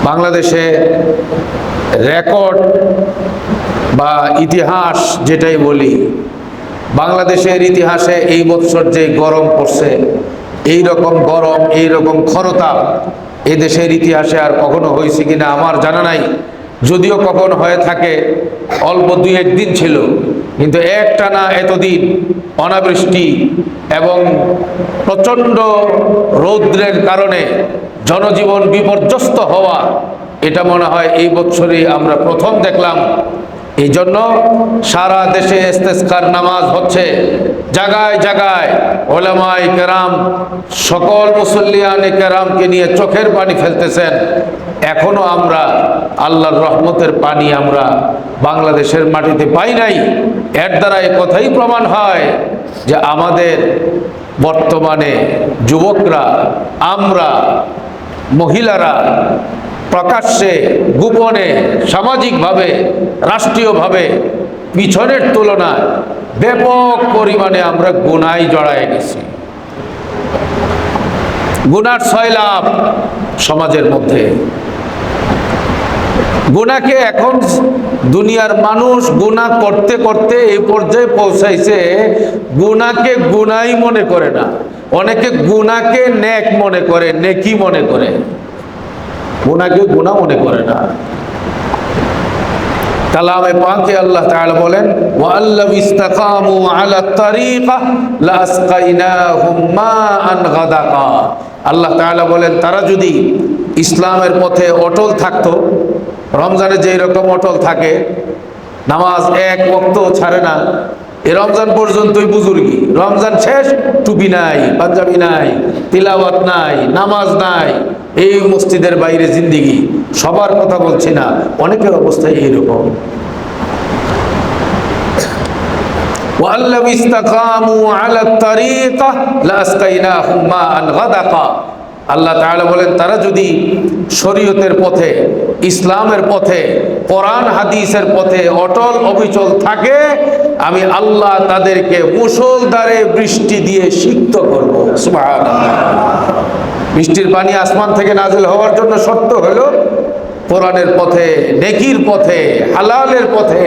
বাংলাদেশে রেকর্ড বা ইতিহাস যেটাই বলি, বাংলাদেশের ইতিহাসে এই বছর যে গরম পড়ছে, এই রকম গরম, এই রকম খরতাপ এই দেশের ইতিহাসে আর কখনো হয়েছে কিনা আমার জানা নাই। যদিও কখন হয়ে থাকে অল্প দুই একদিন ছিল, কিন্তু একটানা এতদিন অনাবৃষ্টি এবং প্রচণ্ড রৌদ্রের কারণে জনজীবন বিপর্যস্ত হওয়া, এটা মনে হয় এই বছরই আমরা প্রথম দেখলাম। এই জন্য সারা দেশে ইস্তেসকার নামাজ হচ্ছে, জায়গায় জায়গায় ওলামায়ে কেরাম সকল মুসল্লিয়ানে কেরামকে নিয়ে চোখের পানি ফেলতেছেন। এখনো আমরা আল্লাহর রহমতের পানি আমরা বাংলাদেশের মাটিতে পাই নাই। এর দ্বারা এই কথাই প্রমাণ হয় যে আমাদের বর্তমানে যুবকরা, আমরা মহিলারা প্রকাশ্যে গোপনে সামাজিকভাবে রাষ্ট্রীয়ভাবে পিছনের তুলনায় ব্যাপক পরিমাণে আমরা গুনায় জড়ায় গেছি। গুনার সয়লাভ সমাজের মধ্যে। গুনাহকে এখন দুনিয়ার মানুষ গুনাহ করতে করতে এই পর্যায়ে পৌঁছাইছে, গুনাহকে গুনাহই মনে করে না। অনেকে গুনাহকে নেক মনে করে, নেকি মনে করে, গুনাহকে গুনাহ মনে করে না। কালামে পাকে আল্লাহ তাআলা বলেন, ওয়া আল্লাযী ইসতাকামু আলা তারিকা লাসকাইনাহুম মাআন গাদাকা। আল্লাহ তাআলা বলেন, তারা যদি ইসলামের পথে অটল থাকতো, রমজানে যেই রকম অটল থাকে, নামাজ এক ওয়াক্ত ছাড়ে না, এই রমজান পর্যন্তই বুজুর্গি, রমজান শেষ টুপি নাই, পাঞ্জাবি নাই, তিলাওয়াত নাই, নামাজ নাই, এই মসজিদের বাইরে জিন্দিগি। সবার কথা বলছি না, অনেকের অবস্থা এইরকম। ওয়াল্লাযী ইসতাকামু আলা তারিকা লাসকাইনাহুম মাআন গাদাকা। আল্লাহ তাআলা বলেন, তারা যদি শরীয়তের পথে, ইসলামের পথে, কোরআন হাদিসের পথে অটল অবিচল থাকে, আমি আল্লাহ তাদেরকে মুষলধারে বৃষ্টি দিয়ে সিক্ত করব। সুবহানাল্লাহ। বৃষ্টির পানি আসমান থেকে নাজিল হওয়ার জন্য শর্ত হলো কোরআনের পথে, নেকির পথে, হালালের পথে,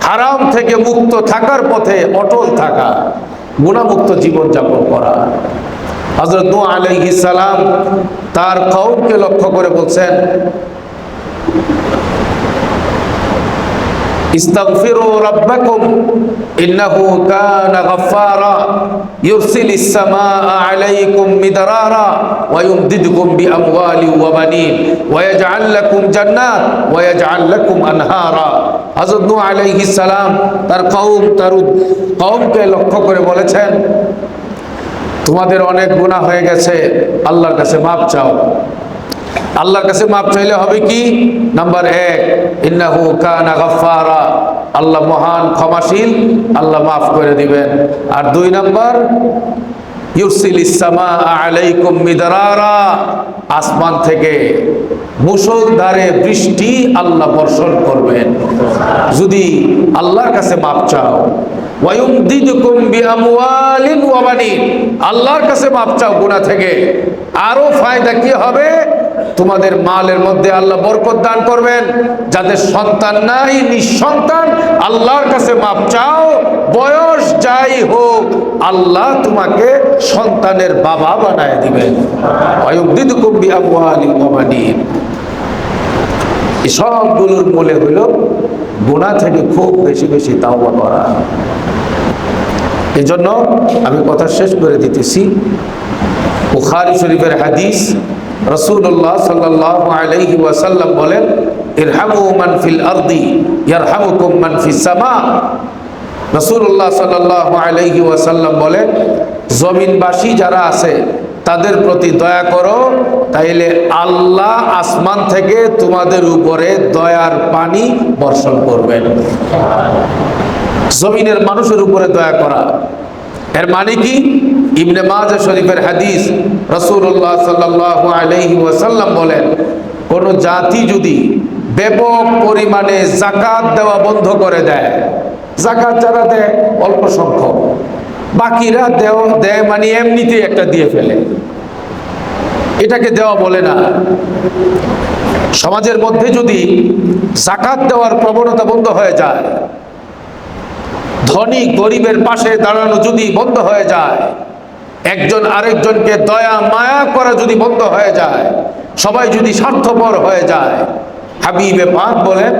হারাম থেকে মুক্ত থাকার পথে অটল থাকা, গুনাহমুক্ত জীবন যাপন করা। হযরত নূহ আলাইহিস সালাম তার কওমকে লক্ষ্য করে বলছেন, ইস্তাগফিরু রাব্বাকুম ইন্নাহু কানা গাফফারা ইউরসিলিস সামাআ আলাইকুম মিদরারা ওয়া ইউমদিদকুম বিআমওয়ালি ওয়া বানিন ওয়া ইয়াজআল লাকুম জান্নাত ওয়া ইয়াজআল লাকুম আনহারা। হযরত নূহ আলাইহিস সালাম তার কওমকে লক্ষ্য করে বলেছেন, তোমাদের অনেক গুনাহ হয়ে গেছে, আল্লাহর কাছে মাপ চাও। আল্লাহর কাছে মাপ চাইলে হবে কি? নাম্বার 1, ইন্নাহু কানা গাফফারা, আল্লাহ মহান ক্ষমাশীল, আল্লাহ মাফ করে দিবেন। আর 2 নাম্বার, ইউরসিলিস সামাআ আলাইকুম মিদরারা, আসমান থেকে মুষলধারে বৃষ্টি আল্লাহ বর্ষণ করবেন যদি আল্লাহর কাছে মাপ চাও। ওয়া ইউমদিদকুম বিআমওয়ালিন ওয়া বানিন, আল্লাহর কাছে মাপ চাও গুনাহ থেকে, আরো ফায়দা কি হবে? তোমাদের মালের মধ্যে আল্লাহ বরকত দান করবেন। যাদের সন্তান নাই, নিঃসন্তান, আল্লাহর কাছে মাপ চাও, বয়স যাই হোক, আল্লাহ তোমাকে সন্তানের বাবা বানায় দিবেন। ওয়ায়ুমদিদকুম বিআমওয়ালিন ওয়া বানিন। এই সবগুলোর মূলে হলো গুনাহ থেকে খুব বেশি বেশি তাওবা করা। এই জন্য আমি কথা শেষ করে দিতেছি। বুখারী শরীফের হাদিস, রাসূলুল্লাহ সাল্লাল্লাহু আলাইহি ওয়াসাল্লাম বলেন, ইরহামু মান ফিল আরদি ইয়ারহামুকুম মান ফিস সামা। রাসূলুল্লাহ সাল্লাল্লাহু আলাইহি ওয়াসাল্লাম বলেন, জমিনবাসী যারা আছে তাদের প্রতি দয়া করো, তাইলে আল্লাহ আসমান থেকে তোমাদের উপরে দয়ার পানি বর্ষণ করবেন। জমিনের মানুষের উপরে দয়া করা, এর মানে কি? ইবনে মাজাহ শরীফের হাদিস, রাসূলুল্লাহ সাল্লাল্লাহু আলাইহি ওয়াসাল্লাম বলেন, কোন জাতি যদি ব্যাপক পরিমাণে যাকাত দেওয়া বন্ধ করে দেয়, যাকাত যারা দেয় অল্প সংখ্যক, বাকিরা দেয় মানে এমনিতেই একটা দিয়ে ফেলে, এটাকে দেওয়া বলে না। সমাজের মধ্যে যদি যাকাত দেওয়ার প্রবণতা বন্ধ হয়ে যায়, ধনী গরিবের পাশে দাঁড়ানো যদি বন্ধ হয়ে যায়, একজন আরেকজনকে দয়া মায়া করা যদি বন্ধ হয়ে যায়, সবাই যদি স্বার্থপর হয়ে যায়, হাবিবে পাক বলেন,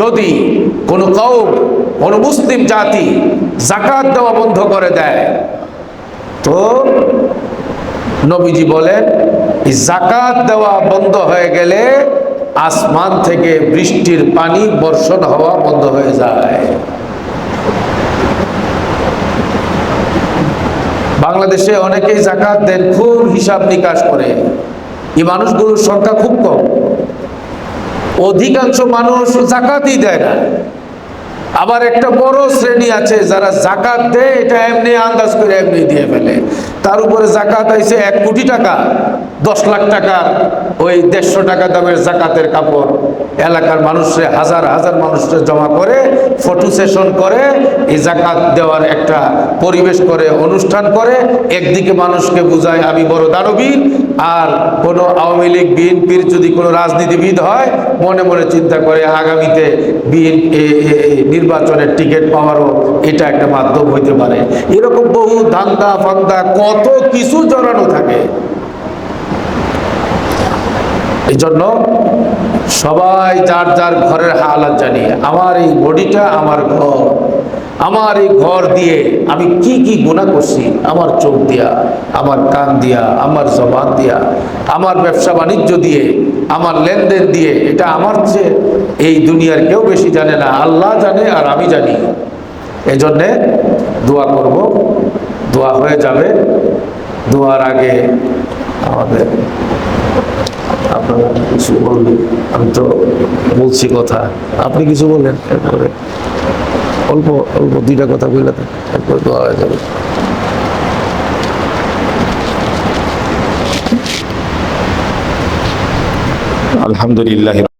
যদি কোনো কওম, কোনো মুসলিম জাতি যাকাত দেওয়া বন্ধ করে দেয়, তো নবীজি বলেন এই যাকাত দেওয়া বন্ধ হয়ে গেলে আসমান থেকে বৃষ্টির পানি বর্ষণ হওয়া বন্ধ হয়ে যায়। বাংলাদেশে অনেকেই যাকাত দেন, খুব হিসাব নিকাশ করে। এই মানুষগুলোর সংখ্যা খুব কম। অধিকাংশ মানুষ যাকাতই দেয় না। আবার একটা বড় শ্রেণী আছে যারা যাকাত দেয়, এটা এমনি আন্দাজ করে এমনি দিয়ে ফেলে। তার উপরে যাকাত আইছে 1 কোটি টাকা, 10 লাখ টাকা, ওই 150 টাকা দামের যাকাতের কাপড় এলাকার মানুষরে, হাজার হাজার মানুষরে জমা করে ফটো সেশন করে এই যাকাত দেওয়ার একটা পরিবেশ করে, অনুষ্ঠান করে। একদিকে মানুষকে বুঝায় আমি বড় দানবীর, আর কোনো আওয়ামী লীগ বিএনপির যদি কোনো রাজনীতিবিদ হয়, মনে মনে চিন্তা করে আগামীতে নির্বাচনের টিকিট পাওয়ারও এটা একটা মাধ্যম হইতে পারে। এরকম বহু ধান্দা ফান্দা কত কিছু জড়ানো থাকে। এই জন্য সবাই যার যার ঘরের হালাত জানি। আমার এই বডিটা আমার ঘর, আমার এই ঘর দিয়ে আমি কি কি গুনাহ করছি, আমার চোখ দিয়া, আমার কান দিয়া, আমার জবান দিয়া, আমার ব্যবসা বাণিজ্য দিয়ে, আমার লেনদেন দিয়ে, এটা আমার চেয়ে এই দুনিয়ার কেউ বেশি জানে না। আল্লাহ জানে আর আমি জানি। এই জন্যে দোয়া করব, দোয়া হয়ে যাবে। দোয়ার আগে আমাদের আপনারা কিছু বলবেন। আমি তো বলছি কথা, আপনি কিছু বলেন, এরপরে অল্প অল্প 2টা কথা বললে এরপরে দোয়া হয়ে যাবে। আলহামদুলিল্লাহ।